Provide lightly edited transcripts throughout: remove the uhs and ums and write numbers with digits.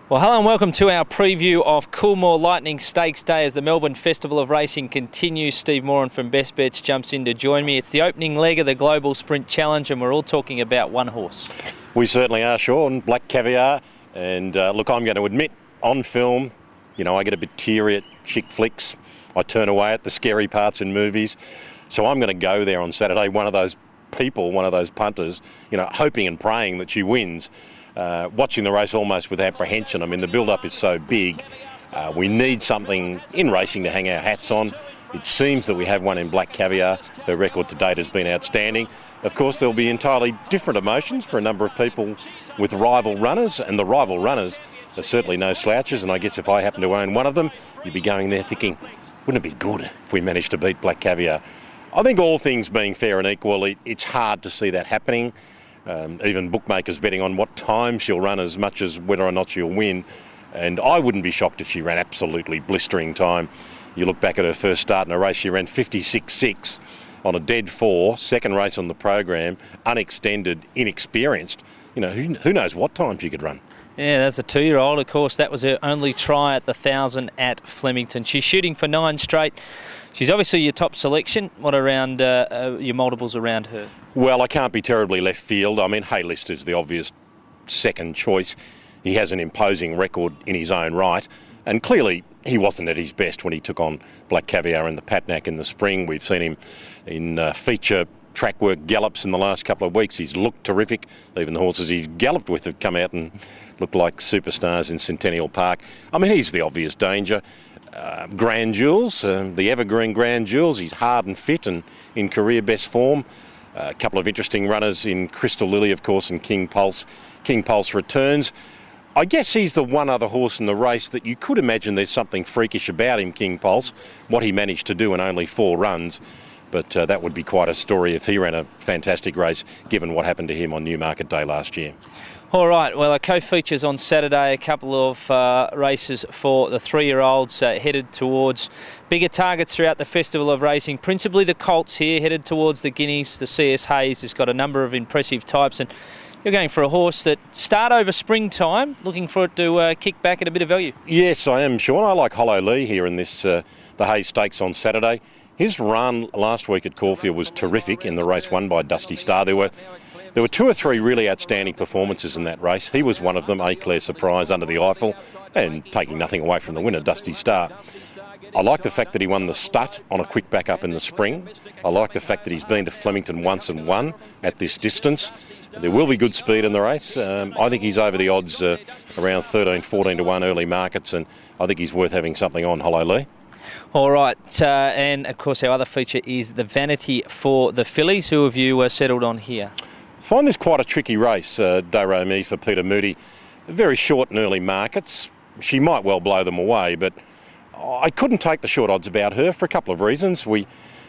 Well, hello and welcome to our preview of Coolmore Lightning Stakes Day as the Melbourne Festival of Racing continues. Steve Moran from Best Bets jumps in to join me. It's the opening leg of the Global Sprint Challenge and we're all talking about one horse. We certainly are, Sean. Black Caviar. And look, I'm going to admit, on film, I get a bit teary at chick flicks. I turn away at the scary parts in movies. So I'm going to go there on Saturday, one of those people, one of those punters, hoping and praying that she wins. Watching the race almost with apprehension. I mean, the build-up is so big. We need something in racing to hang our hats on. It seems that we have one in Black Caviar. Her record to date has been outstanding. Of course, there'll be entirely different emotions for a number of people with rival runners, and the rival runners are certainly no slouches, and I guess if I happen to own one of them, you'd be going there thinking, wouldn't it be good if we managed to beat Black Caviar? I think all things being fair and equal, it's hard to see that happening. Even bookmakers betting on what time she'll run as much as whether or not she'll win. And I wouldn't be shocked if she ran absolutely blistering time. You look back at her first start in a race, she ran 56.6 on a dead four, second race on the program, unextended, inexperienced. Who knows what time she could run. Yeah, that's a 2-year-old. Of course, that was her only try at the 1,000 at Flemington. She's shooting for 9 straight. She's obviously your top selection. What around your multiples around her? Well, I can't be terribly left field. I mean, Haylist is the obvious second choice. He has an imposing record in his own right. And clearly, he wasn't at his best when he took on Black Caviar in the Patnack in the spring. We've seen him in feature track work gallops in the last couple of weeks. He's looked terrific. Even the horses he's galloped with have come out and looked like superstars in Centennial Park. I mean, he's the obvious danger. Grand Jules, the evergreen Grand Jules, he's hard and fit and in career best form. A couple of interesting runners in Crystal Lily, of course, and King Pulse. King Pulse returns. I guess he's the one other horse in the race that you could imagine there's something freakish about him, King Pulse, what he managed to do in only 4 runs. But that would be quite a story if he ran a fantastic race, given what happened to him on Newmarket Day last year. All right, well, our co-features on Saturday, a couple of races for the 3-year-olds headed towards bigger targets throughout the Festival of Racing. Principally the Colts here, headed towards the Guineas. The CS Hayes has got a number of impressive types, and you're going for a horse that start over springtime, looking for it to kick back at a bit of value. Yes, I am, Sean. I like Hollow Lee here in this the Hayes Stakes on Saturday. His run last week at Caulfield was terrific in the race won by Dusty Star. There were 2 or 3 really outstanding performances in that race. He was one of them, Eclair Surprise under the Eiffel, and taking nothing away from the winner, Dusty Star. I like the fact that he won the Stud on a quick back up in the spring. I like the fact that he's been to Flemington once and won at this distance. There will be good speed in the race. I think he's over the odds around 13, 14 to 1 early markets, and I think he's worth having something on, Hollow Lee. All right, and of course our other feature is the Vanity for the fillies. Who have you settled on here? I find this quite a tricky race, Doremi for Peter Moody. Very short and early markets. She might well blow them away, but I couldn't take the short odds about her for a couple of reasons.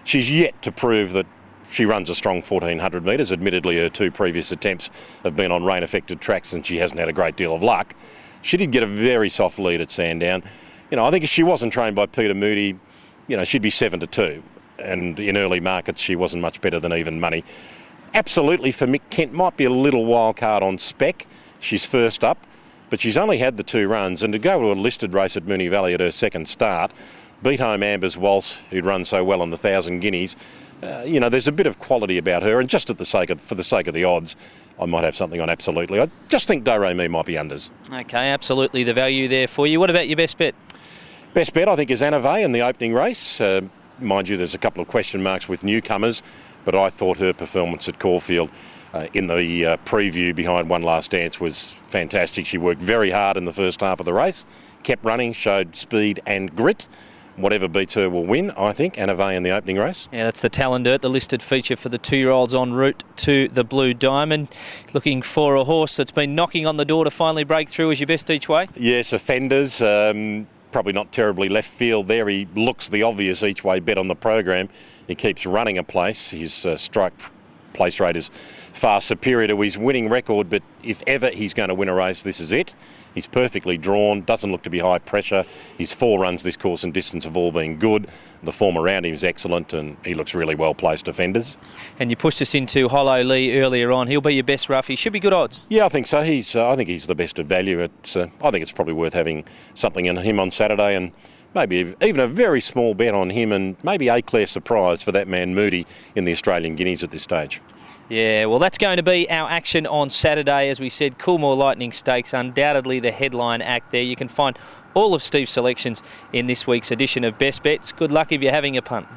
She's yet to prove that she runs a strong 1,400 metres. Admittedly, her 2 previous attempts have been on rain-affected tracks and she hasn't had a great deal of luck. She did get a very soft lead at Sandown. I think if she wasn't trained by Peter Moody, she'd be 7-2. And in early markets, she wasn't much better than even money. Absolutely, for Mick Kent, might be a little wild card on spec. She's first up, but she's only had the 2 runs. And to go to a listed race at Moonee Valley at her second start, beat home Amber's Waltz, who'd run so well on the 1,000 guineas. There's a bit of quality about her, and just for the sake of the odds, I might have something on Absolutely. I just think Doremi might be unders. Okay, Absolutely, the value there for you. What about your best bet? Best bet, I think, is Anave in the opening race. Mind you, there's a couple of question marks with newcomers, but I thought her performance at Caulfield in the preview behind One Last Dance was fantastic. She worked very hard in the first half of the race, kept running, showed speed and grit. Whatever beats her will win, I think, Anave in the opening race. Yeah, that's the Talendert, the listed feature for the 2-year-olds en route to the Blue Diamond. Looking for a horse that's been knocking on the door to finally break through as your best each way? Yes, Offenders. Probably not terribly left field there. He looks the obvious each way bet on the program. He keeps running a place. His strike place rate is far superior to his winning record, but if ever he's going to win a race, this is it. He's perfectly drawn, doesn't look to be high pressure. His 4 runs this course and distance have all been good. The form around him is excellent and he looks really well placed defenders. And you pushed us into Hollow Lee earlier on. He'll be your best roughie. Should be good odds. Yeah, I think so. I think he's the best of value. I think it's probably worth having something in him on Saturday, and maybe even a very small bet on him, and maybe a clear surprise for that man Moody in the Australian Guineas at this stage. Yeah, well, that's going to be our action on Saturday. As we said, Coolmore Lightning Stakes, undoubtedly the headline act there. You can find all of Steve's selections in this week's edition of Best Bets. Good luck if you're having a punt.